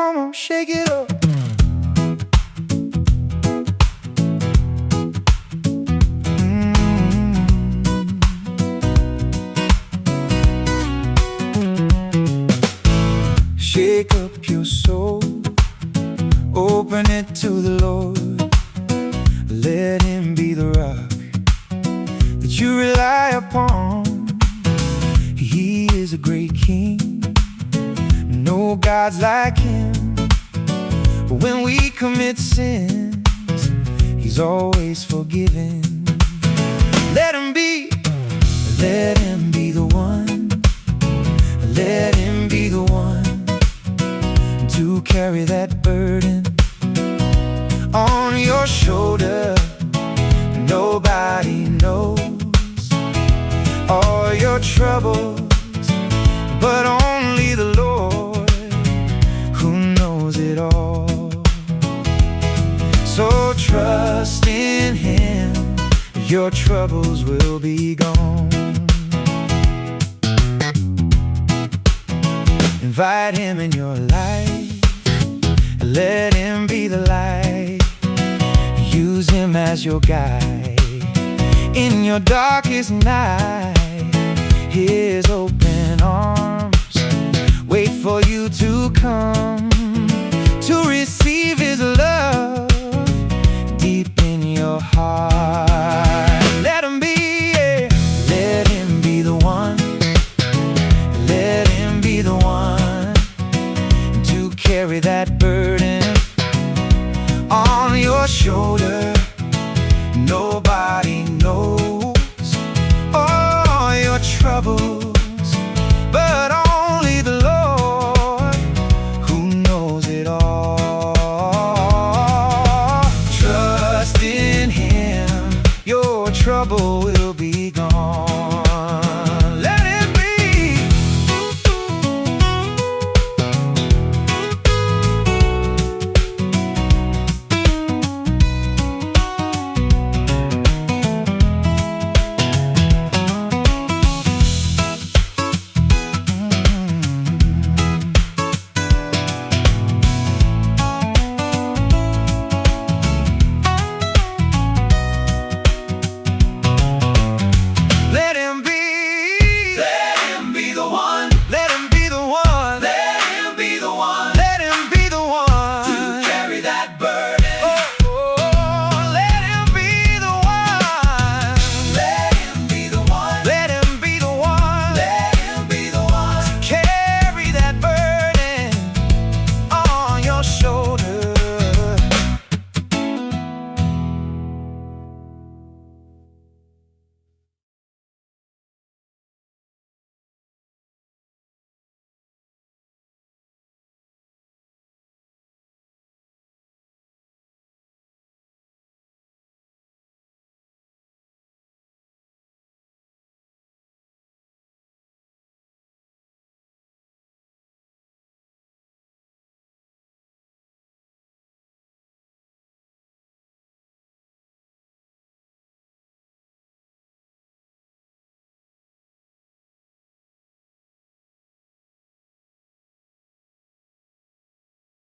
come on, shake it up. Shake up your soul, open it to the Lord. Let Him be the rock that you rely upon. He is a great King, no gods like Him. But when we commit sins, He's always forgiving. Let Him be the one. Let Him be the one to carry that burden on your shoulder. Nobody knows all your troubles, but only the Lord, who knows it all. So trust in Him, your troubles will be gone. Invite Him in your life, let Him be the light. Use Him as your guide in your darkest night. His open arms wait for you to come to receive His love deep in your heart.